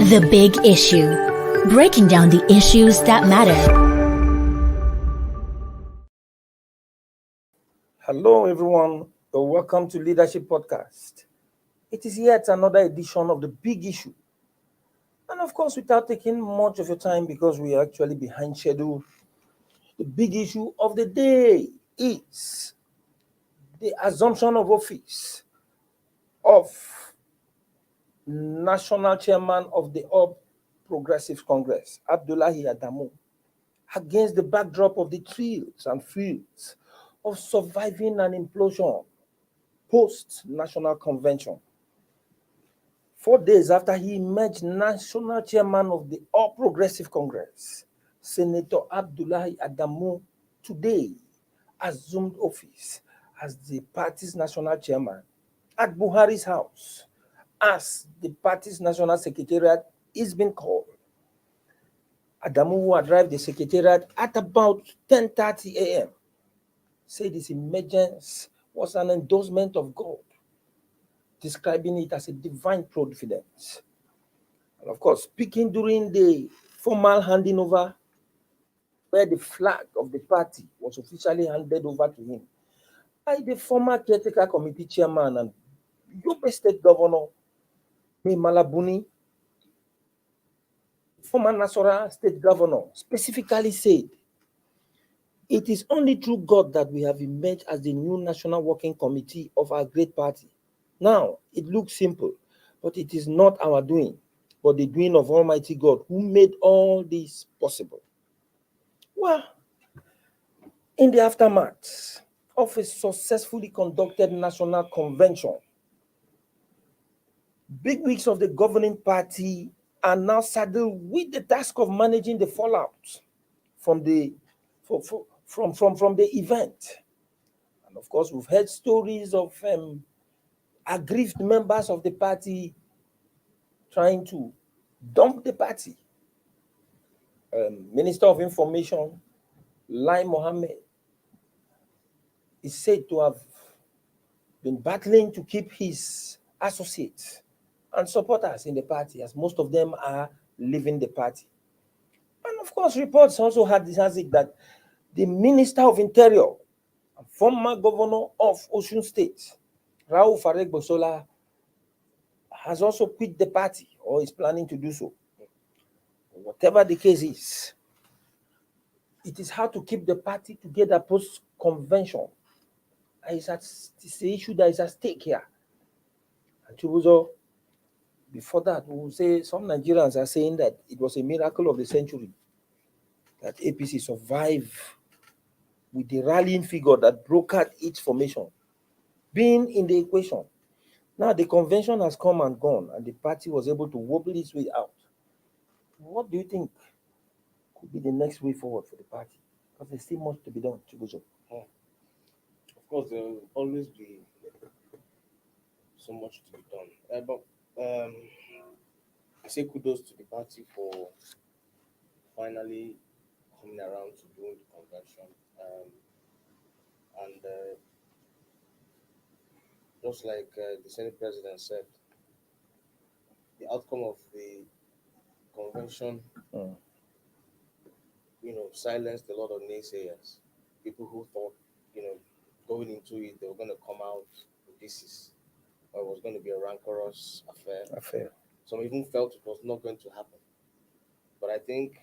The Big Issue. Breaking down the issues that matter. Hello, everyone. Welcome to Leadership Podcast. It is yet another edition of The Big Issue. And of course, without taking much of your time because we are actually behind schedule, the big issue of the day is the assumption of office of National Chairman of the All Progressives Congress, Abdullahi Adamu, against the backdrop of the thrills and fears of surviving an implosion post-national convention. 4 days after he emerged national chairman of the All Progressive Congress, Senator Abdullahi Adamu today assumed office as the party's national chairman at Buhari's House, as the party's national secretariat is being called. Adamu, who arrived the secretariat at about 10:30 a.m., said his emergence was an endorsement of God, describing it as a divine providence. And of course, speaking during the formal handing over, where the flag of the party was officially handed over to him by the former caretaker committee chairman and Yobe State Governor Malabuni, former Nasarawa State Governor, specifically said, "It is only through God that we have emerged as the new National Working Committee of our great party. Now, it looks simple, but it is not our doing, but the doing of Almighty God who made all this possible." Well, in the aftermath of a successfully conducted national convention, big wigs of the governing party are now saddled with the task of managing the fallout from the event. And of course, we've heard stories of aggrieved members of the party trying to dump the party. Minister of Information, Lai Mohammed, is said to have been battling to keep his associates and supporters in the party, as most of them are leaving the party. And of course, reports also has it that the Minister of Interior, former governor of Osun State, Rauf Aregbesola, has also quit the party or is planning to do so. Whatever the case is, it is hard to keep the party together post-convention. It's the issue that is at stake here. And Chibuzo, before that, we will say some Nigerians are saying that it was a miracle of the century that APC survived with the rallying figure that brokered its formation being in the equation. Now the convention has come and gone, and the party was able to wobble its way out. What do you think could be the next way forward for the party? Because there's still much to be done, Chibuzo. Of course, there will always be so much to be done. But I say kudos to the party for finally coming around to doing the convention. And just like the Senate President said, the outcome of the convention, silenced a lot of naysayers, people who thought, going into it, they were going to come out with this or it was going to be a rancorous affair. Some even felt it was not going to happen. But I think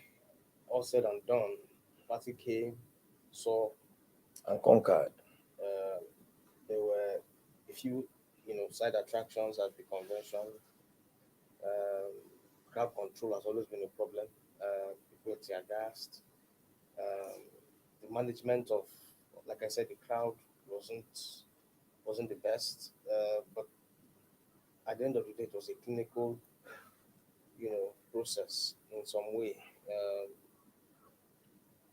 all said and done, the party came, saw, and conquered. There were a few, side attractions at the convention. Crowd control has always been a problem. People were tear gassed. The management of, like I said, the crowd wasn't the best. But at the end of the day, it was a clinical, process in some way.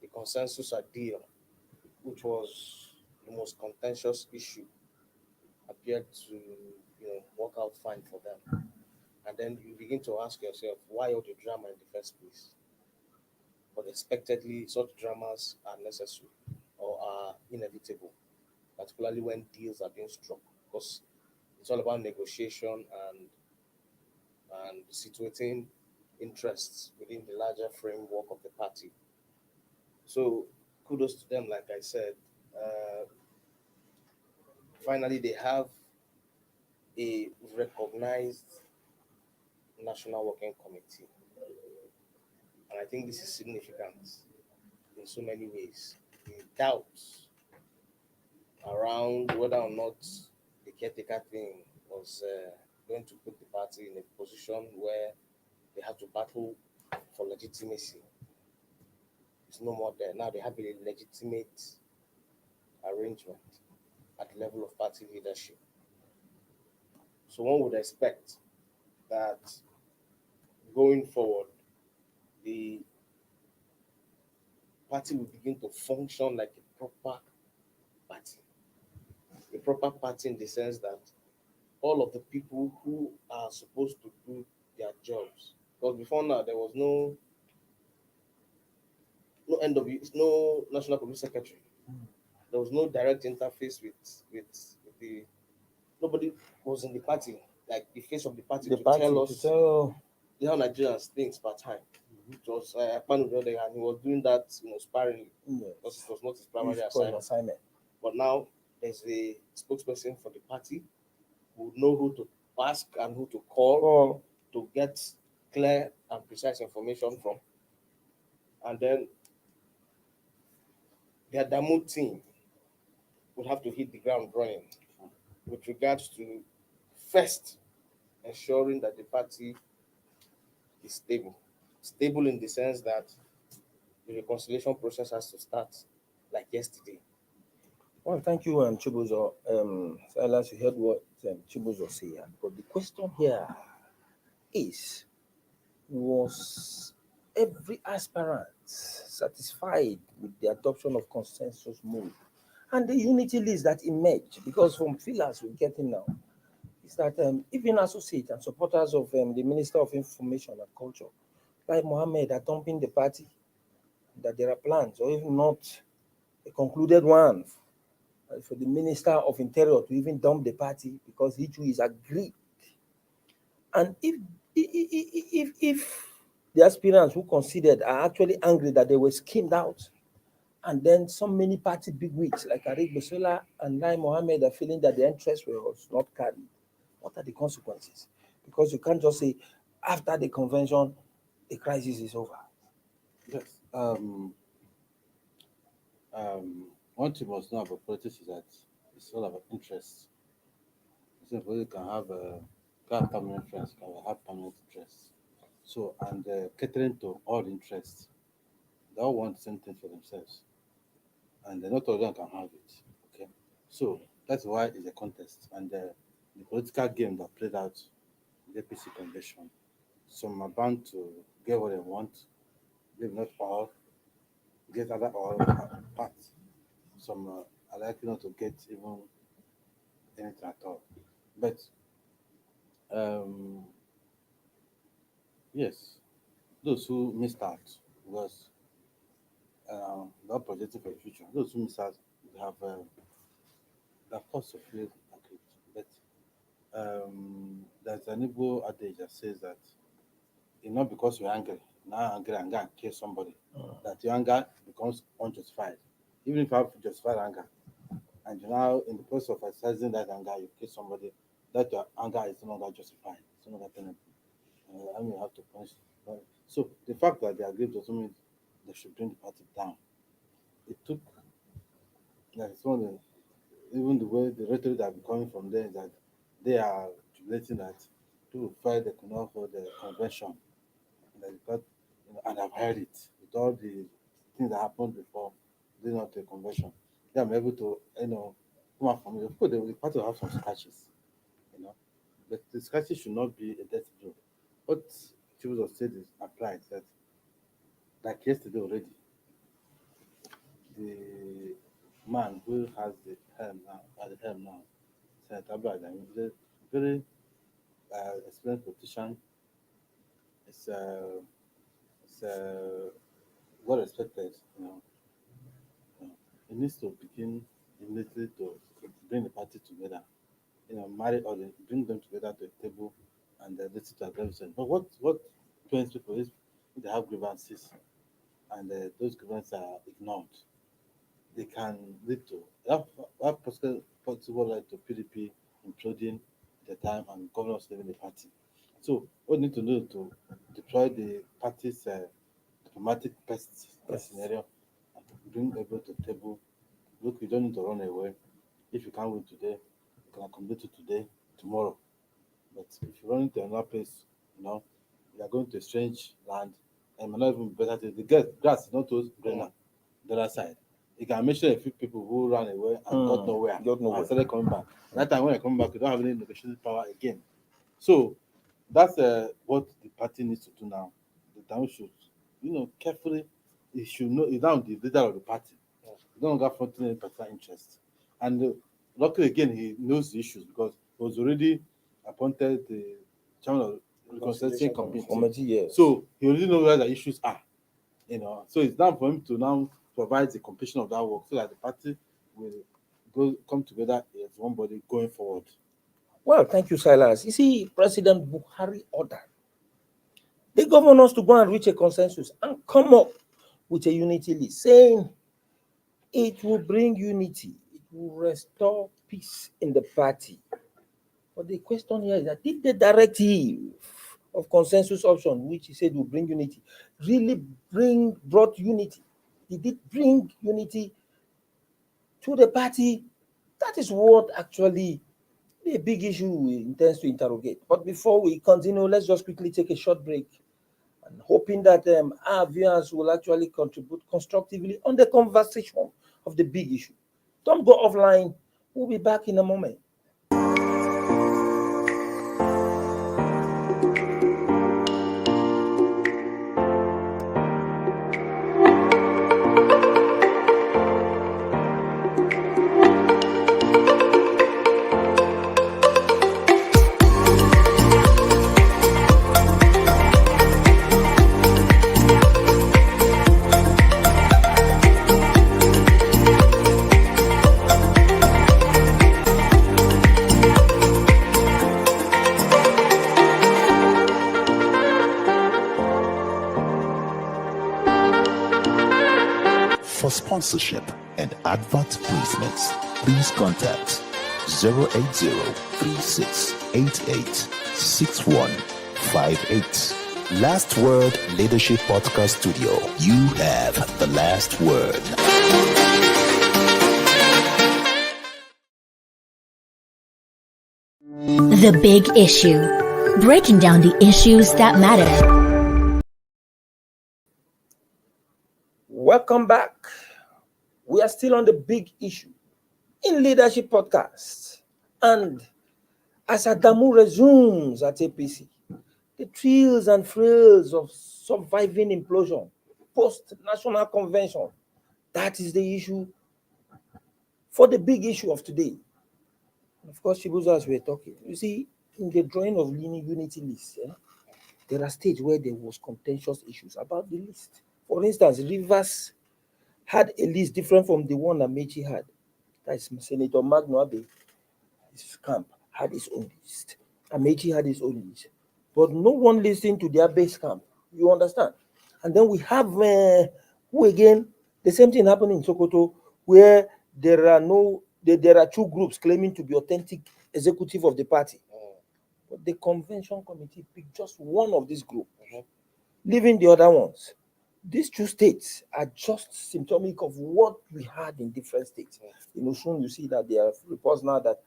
The consensus deal, which was the most contentious issue, appeared to, work out fine for them. And then you begin to ask yourself, why all the drama in the first place? But expectedly, such dramas are necessary or are inevitable, particularly when deals are being struck, because it's all about negotiation and situating interests within the larger framework of the party. So kudos to them, like I said. Uh, Finally, they have a recognized national working committee, and I think this is significant in so many ways. The doubts around whether or not the caretaker thing was going to put the party in a position where they have to battle for legitimacy is no more there. Now they have a legitimate arrangement at the level of party leadership. So one would expect that going forward, the party will begin to function like a proper party. A proper party in the sense that all of the people who are supposed to do their jobs. Because before now, there was no no national police secretary. There was no direct interface with the nobody was in the party, like the face of the party to tell us how Nigerians think per time. It was Akpanu the other, and he was doing that, sparingly, because it was not his primary assignment. But now there's a spokesperson for the party who know who to ask and who to call to get clear and precise information from. And then the Adamu team would have to hit the ground running with regards to first ensuring that the party is stable. Stable in the sense that the reconciliation process has to start like yesterday. Well, thank you, Chibuzo. Silas, you heard what Chibuzo said. But the question here is, was every aspirant satisfied with the adoption of consensus move and the unity list that emerged? Because from feelers we're getting now is that even associates and supporters of the Minister of Information and Culture, like Mohammed, are dumping the party, that there are plans, or even not a concluded one, for the Minister of Interior to even dump the party because he too is agreed. And if the aspirants who considered are actually angry that they were schemed out, and then so many party bigwigs like Arik Besola and Lai Mohammed are feeling that the interest was not carried, what are the consequences? Because you can't just say after the convention the crisis is over. Yes. One thing you must know about politics is that it's all about interests. So politics can have permanent friends, can have permanent interests. So, and catering to all interests, they all want the same thing for themselves, and not all of them can have it. Okay, so that's why it's a contest, and the political game that played out in the APC convention. Some are bound to get what they want, maybe not all, get other all parts. Some are likely not to get even anything at all. But um, yes, those who missed out was not projecting for the future. Those who missed out have the cost of feel agreed. But there's an Igbo adage that says that it's not because you're angry, now angry and go and kill somebody, that your anger becomes unjustified. Even if you have justified anger, and you now in the process of exercising that anger, you kill somebody, that your anger is no longer justified, it's no longer tenable. I mean, you have to punish. So the fact that they agreed doesn't mean they should bring the party down. It took, like, it's one of the, even the way the rhetoric that be coming from there is that they are jubilating that people felt they could not hold the convention, that because, and I've heard it with all the things that happened before doing not the convention. They are able to, come out from it. Of course, the party will have some scratches, you know. But the scarcity should not be a death blow. What Chief of State is applied that, like yesterday already, the man who has the helm now, at the helm now, Senator Abdullahi Adamu, is a very experienced politician. It's, it's well respected, you know. He needs to begin immediately to bring the party together, marry all the, bring them together to a table and listen to agreements. But what pains people is they have grievances and those grievances are ignored. They can lead to that possible lead to PDP imploding at the time and governors leaving the party. So what we need to do to deploy the party's diplomatic best scenario and bring everyone to the table. Look, you don't need to run away. If you can't win today, you can accommodate it today, tomorrow. But if you run into another place, you are going to a strange land and it may not even be better to the grass is not always greener the other side. You can mention a few people who ran away and got nowhere and started coming back. And that time when they come back, you don't have any negotiating power again. So that's what the party needs to do now. The town should, carefully, he should know he's now the leader of the party. He's no longer fronting any particular interest. And luckily again, he knows the issues because he was already appointed the chairman of the reconciliation committee. Yes. So he already knows where the issues are. So it's time for him to now provide the completion of that work so that the party will come together as one body going forward. Well, thank you, Silas. You see, President Buhari ordered the governors to go and reach a consensus and come up with a unity list, saying it will bring unity, it will restore peace in the party. But the question here is that did the directive of consensus option, which he said will bring unity, really brought unity? Did it bring unity to the party? That is what actually the big issue we intends to interrogate. But before we continue, let's just quickly take a short break and hoping that our viewers will actually contribute constructively on the conversation of the big issue. Don't go offline. We'll be back in a moment. For sponsorship and advert placements, please contact 080-3688-6158. Last Word Leadership Podcast Studio. You have the last word. The Big Issue. Breaking down the issues that matter. Welcome back. We are still on the big issue in Leadership Podcast. And as Adamu resumes at APC, the thrills and frills of surviving implosion, post-national convention, that is the issue for the big issue of today. Of course, Shibuza, as we're talking, you see, in the drawing of unity list, there are stages where there was contentious issues about the list. For instance, Rivers had a list different from the one Amechi had. That's Senator Magno Abe, his camp, had his own list. Amechi had his own list. But no one listened to their base camp. You understand? And then we have, who again, the same thing happened in Sokoto, where there are two groups claiming to be authentic executive of the party. But the convention committee picked just one of this group, leaving the other ones. These two states are just symptomatic of what we had in different states. Soon you see that there are reports now that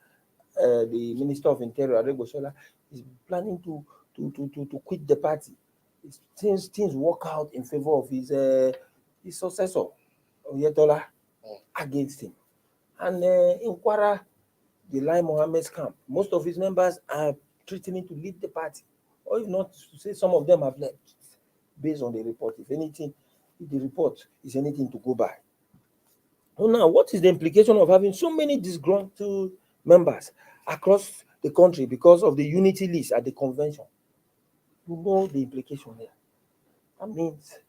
the Minister of Interior, Aregbosola, is planning to quit the party. Things work out in favor of his successor, Oyetola, against him. And in Kwara, the Lai Mohammed's camp, most of his members are threatening to leave the party, or if not to say some of them have left based on the report. If anything, if the report is anything to go by. So now, what is the implication of having so many disgruntled members across the country because of the unity list at the convention? You know the implication there. That means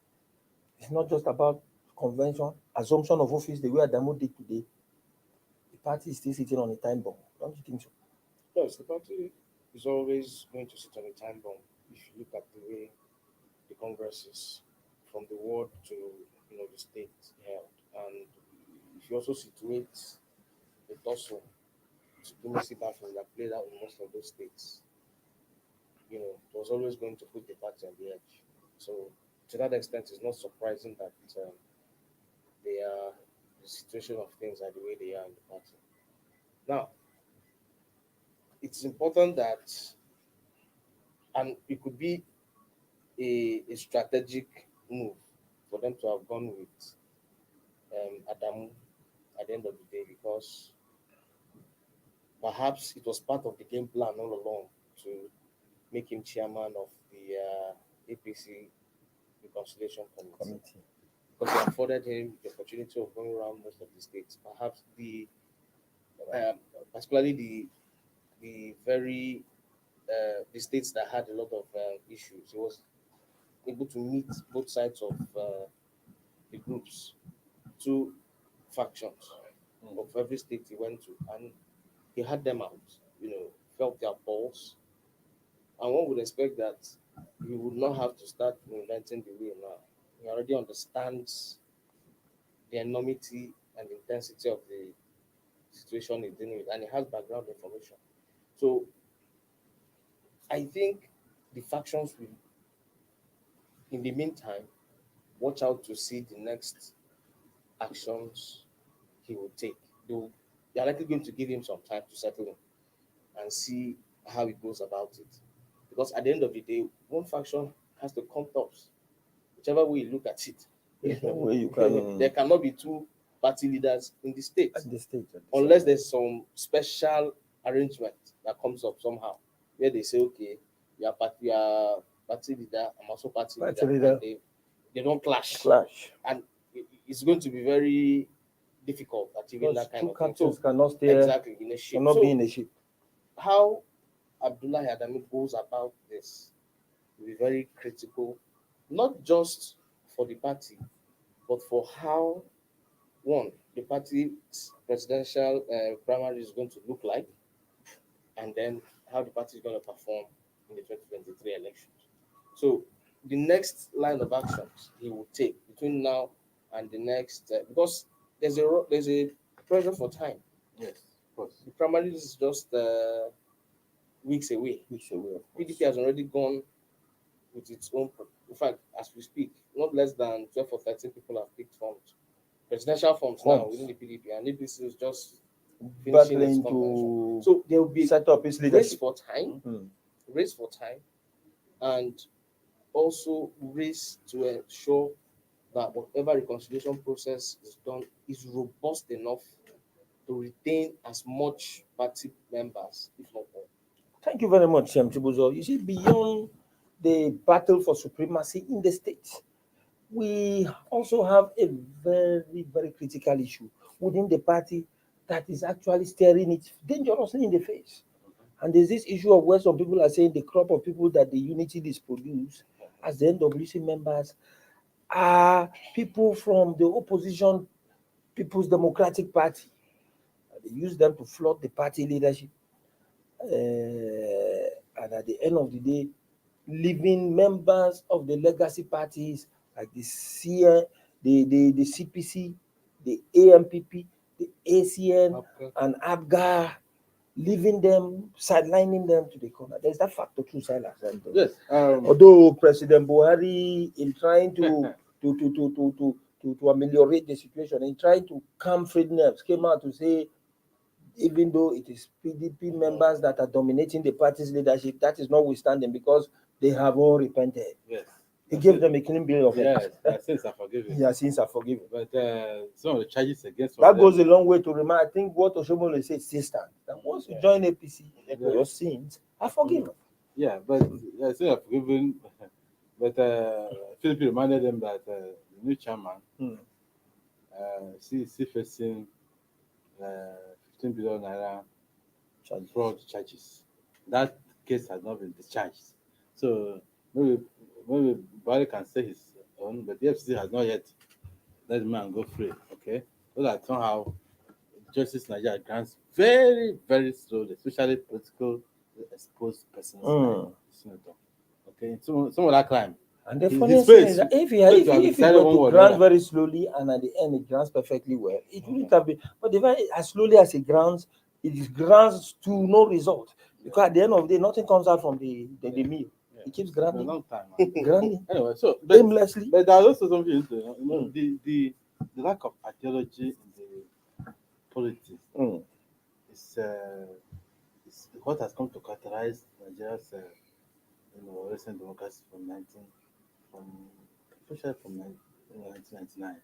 it's not just about convention, assumption of office, the way Adamu did today. The party is still sitting on a time bomb. Don't you think so? Yes, the party is always going to sit on a time bomb. If you look at the way the Congress is, from the ward to the state held, and if you also situate the tussle, supremacy battle that played out in most of those states, it was always going to put the party on the edge. So to that extent, it's not surprising that the situation of things are the way they are in the party. Now, it's important that, and it could be a strategic move for them to have gone with Adamu at the end of the day, because perhaps it was part of the game plan all along to make him chairman of the APC Reconciliation Committee. Because they afforded him the opportunity of going around most of the states. Perhaps particularly the states that had a lot of issues, he was able to meet both sides of the groups, two factions of every state he went to, and he had them out, felt their pulse. And one would expect that he would not have to start inventing the wheel now. He already understands the enormity and intensity of the situation he's dealing with, and he has background information. So I think the factions will, in the meantime, watch out to see the next actions he will take. They are likely going to give him some time to settle in and see how he goes about it. Because at the end of the day, one faction has to come tops. Whichever way you look at it, there cannot be two party leaders in the state. Unless there's some special arrangement that comes up somehow, where they say, okay, you are party leader, I'm also party leader. They don't clash. And it's going to be very difficult achieving that kind of thing. So cannot stay exactly in a ship. Cannot be in a ship. How Abdullahi Adamu goes about this will be very critical, not just for the party, but for how the party's presidential primary is going to look like, and then how the party is going to perform in the 2023 elections. So the next line of actions he will take between now and the next, because there's a pressure for time. Yes, of course. The primary is just weeks away. PDP has already gone with its own. In fact, as we speak, not less than 12 or 13 people have picked forms, presidential forms now within the PDP, and APC is just finishing its convention. So there will be set up his race for time, and also race to ensure that whatever reconciliation process is done is robust enough to retain as much party members, if not more. Thank you very much, Chibuzo. You see, beyond the battle for supremacy in the states, we also have a very, very critical issue within the party that is actually staring it dangerously in the face. And there's this issue of where some people are saying the crop of people that the unity list produce as the NWC members are people from the opposition People's Democratic Party. They use them to flood the party leadership. And at the end of the day, leaving members of the legacy parties like the CPC, the AMPP, the ACN, and ABGA, leaving them, sidelining them to the corner. There's that factor too, Silas. Yes. Although President Buhari, in trying to ameliorate the situation, in trying to calm frayed nerves, came out to say, even though it is PDP members that are dominating the party's leadership, that is notwithstanding because they have all repented. Yes. He gave them a clean bill of Yes, health. their sins are forgiven. Their sins are forgiven. But some of the charges against That goes a long way to remind. I think what Oshomole said still stands. That once you join APC, your sins are forgiven. Yeah, but sins are forgiven. But Philip reminded them that the new chairman, see facing 15 billion naira fraud charges. That case has not been discharged. So maybe Buhari can say his own, but the FCC has not yet let the man go free. Okay, so that somehow justice in Nigeria grants very, very slowly, especially political exposed persons like Senator. Okay, some of that crime. And the funniest thing is that if he were to grant very slowly and at the end it grants perfectly well, it wouldn't have been. But as slowly as it grants to no result. Because at the end of the day, nothing comes out from the meal. It keeps granting. A long time. Granting. Anyway, so aimlessly. But there's also something, the lack of ideology in the politics is what has come to characterize Nigeria's recent democracy especially from 1999.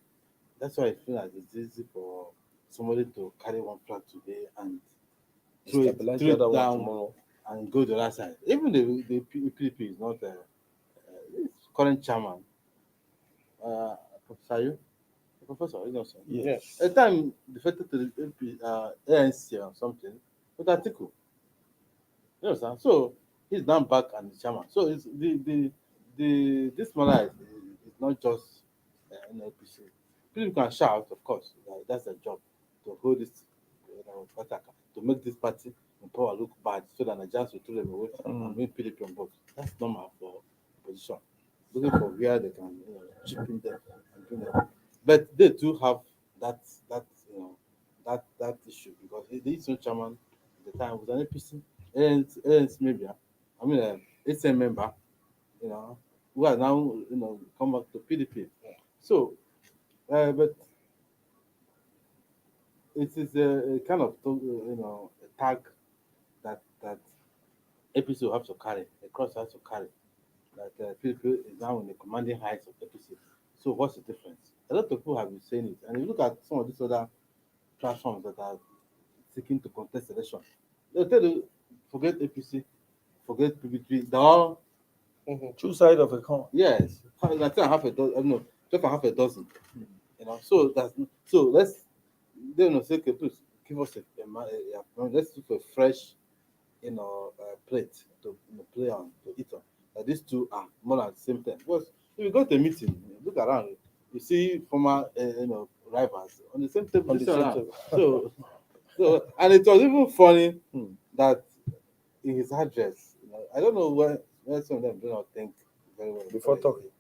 That's why I feel like it's easy for somebody to carry one flag today and throw it down tomorrow and go to the other side. Even the PDP is not current chairman, Professor, you know, yes. At the time defected to the ANC or something with article. You know, sir? So he's now back and the chairman. So it's this matter is not just an APC. People can shout, of course, that's their job to hold this to make this party in power look bad so that Nigerians will throw them away and win PDP on board. That's normal for opposition. Looking for where they can chip in there and do that. But they do have that issue because the Eastern chairman at the time was an APC, ANC maybe. I mean, ACM member, who are now come back to PDP. So, but it is a kind of a tag that APC will have to carry, a cross has to carry. That PDP is now in the commanding heights of APC. So what's the difference? A lot of people have been saying it, and if you look at some of these other platforms that are seeking to contest election, they'll tell you forget APC, forget PDP. They're all two sides of a coin. Yes, I think half a dozen. No, just half a dozen. So let's say, okay, please give us let's look for a fresh plate to play on, to eat on. These two are more than the same thing. Because if you go to a meeting, look around, you see former rivals on the same table. So and it was even funny that in his address, I don't know where some of them do not think very well before talking.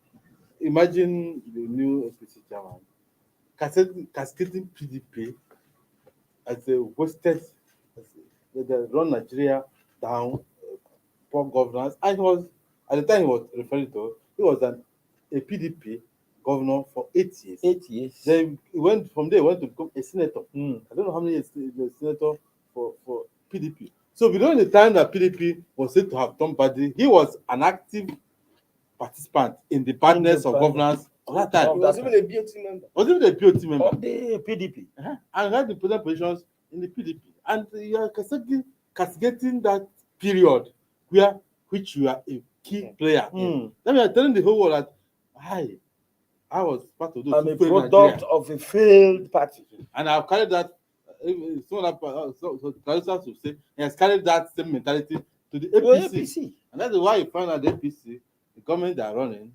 Imagine the new APC chairman cascading PDP as a wasted, they run Nigeria down, poor governance. And he was, at the time he was referring to, he was a PDP governor for 8 years. 8 years. Then he went from there, went to become a senator. I don't know how many years he was senator for PDP. So during the time that PDP was said to have done badly, he was an active participant in the badness of governance of that time. He was even a BOT member. Of the PDP. And had the president positions in the PDP. And you are castigating that period which you are a key player in. Then you are telling the whole world that I was part of those. I'm a product of a failed party. And I've carried that. So Clarissa will say he has carried that same mentality to the APC. And that's why you find out the APC, the government they are running.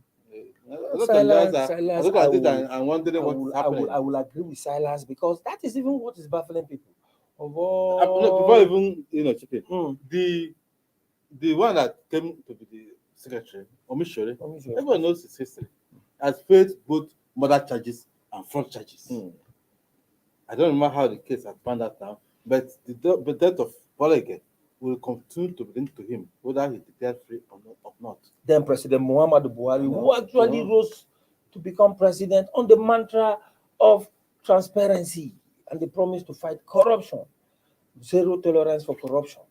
Silas, I look at it and wondering what's happening. I will agree with Silas because that is even what is baffling people. Before even chipping, the one that came to be the secretary, Omishore, everyone knows his history, has faced both murder charges and fraud charges. I don't remember how the case has panned out now, but the death of Bolege will continue to be linked to him, whether he declared free or not. Then President Muhammadu Buhari, who actually rose to become president on the mantra of transparency and the promise to fight corruption, zero tolerance for corruption.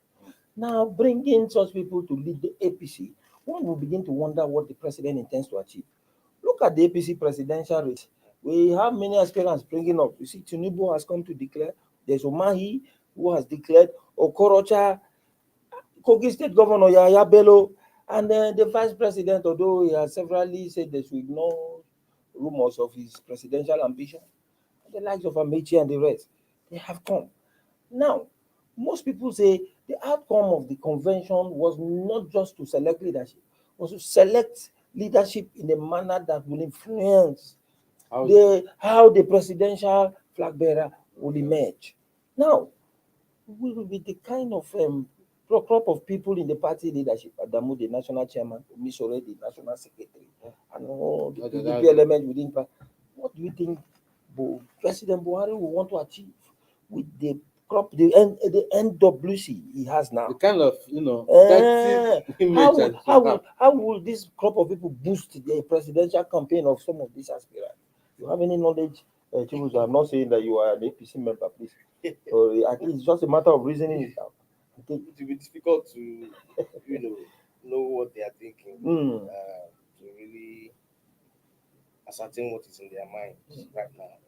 Now bringing such people to lead the APC one will begin to wonder what the president intends to achieve. Look at the APC presidential race. We have many aspirants bringing up. You see, Tinubu has come to declare. There's Omahi who has declared. Okorocha, Kogi State Governor Yahya Bello, and the vice president, although he has severally said they should ignore rumors of his presidential ambition, the likes of Amechi and the rest, they have come. Now, most people say the outcome of the convention was not just to select leadership, was to select leadership in a manner that will influence how the presidential flag bearer will emerge. Now, we will be the kind of crop of people in the party leadership. Adamu, the national chairman, Misore, the national secretary, and all the PDP element within. What do you think President Buhari will want to achieve with the crop, the NWC he has now? The kind of, how will this crop of people boost the presidential campaign of some of these aspirants? You have any knowledge? Chibuzo, I'm not saying that you are an APC member, please. It's just a matter of reasoning it out. It will be difficult to, know what they are thinking, to really ascertain what is in their minds right now.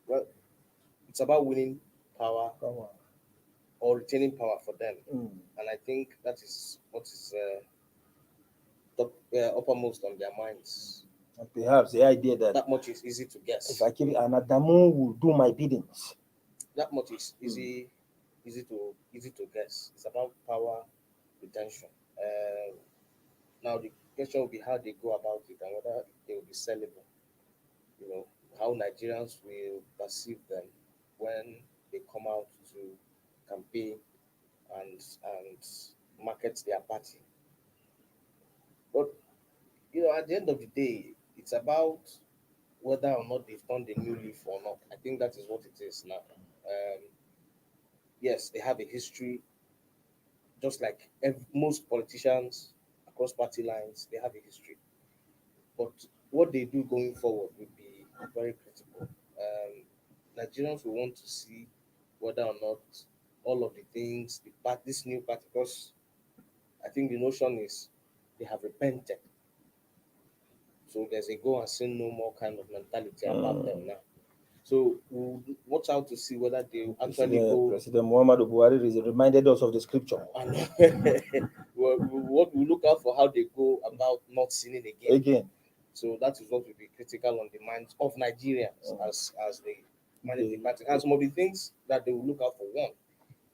Well, it's about winning power or retaining power for them, and I think that is what is uppermost on their minds. And perhaps the idea that much is easy to guess. If I keep it, and Adamu will do my biddings. That much is easy to guess. It's about power retention. Now the question will be how they go about it and whether they will be sellable. How Nigerians will perceive them when they come out to campaign and market their party. But at the end of the day, it's about whether or not they've turned a new leaf or not. I think that is what it is now. Yes, they have a history, just like most politicians across party lines, they have a history. But what they do going forward will be very critical. Nigerians will want to see whether or not all of the things, this new party, because I think the notion is they have repented. So there's a go and sin no more kind of mentality about them now. So we'll watch out to see whether they actually go. President Muhammadu Buhari reminded us of the scripture. We'll look out for how they go about not sinning again. So that is what will be critical on the minds of Nigerians as they manage the party. And some of the things that they will look out for, one,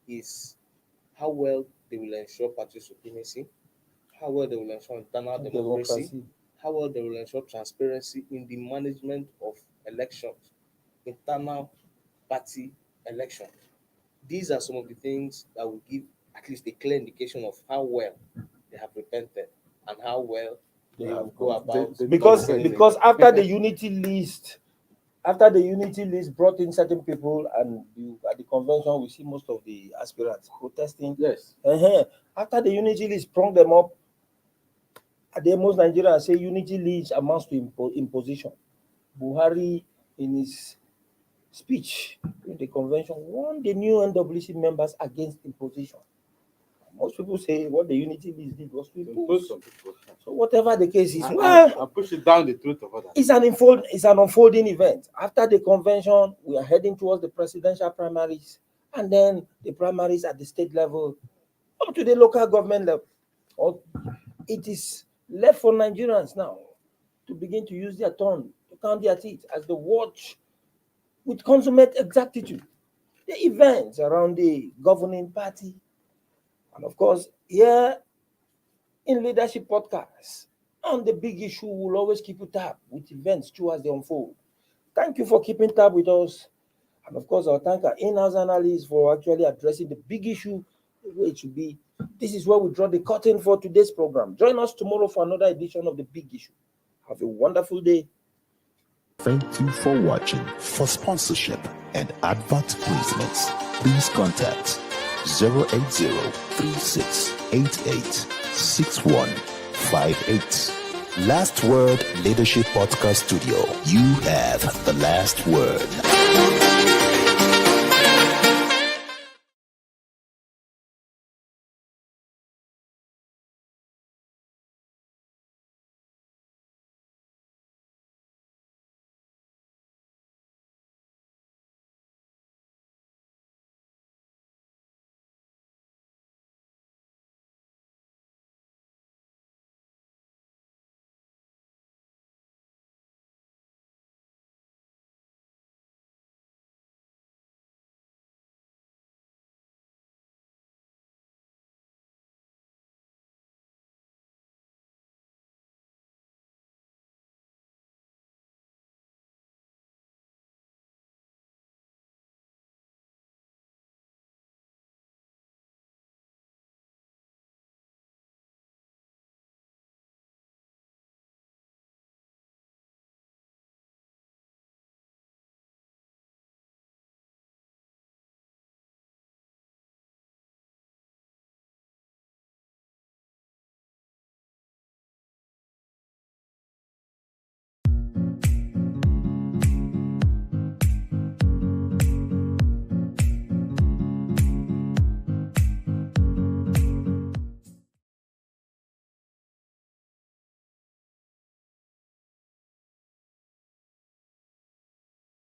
is how well they will ensure party supremacy, how well they will ensure internal democracy, how well they will ensure transparency in the management of elections, internal party elections. These are some of the things that will give at least a clear indication of how well they have repented and how well they will go about. Because after the unity list, brought in certain people, and at the convention we see most of the aspirants protesting. Yes. After the unity list sprung them up, most Nigerians say unity list amounts to imposition. Buhari, in his speech in the convention, warned the new NWC members against imposition. Most people say what the unity list did was to impose. So whatever the case is, I push it down the throat of others. It's an unfolding event. After the convention, we are heading towards the presidential primaries, and then the primaries at the state level, up to the local government level. It is left for Nigerians now to begin to use their tongue to count their teeth as they watch with consummate exactitude the events around the governing party. And of course, here in Leadership Podcast, on the big issue, we'll always keep you tab with events too as they unfold. Thank you for keeping tab with us. And of course, I'll thank our in-house analysts for actually addressing the big issue the way it should be. This is where we draw the curtain for today's program. Join us tomorrow for another edition of The Big Issue. Have a wonderful day. Thank you for watching. For sponsorship and advert placements, please contact 080-3688-6158. Last Word Leadership Podcast Studio. You have the last word.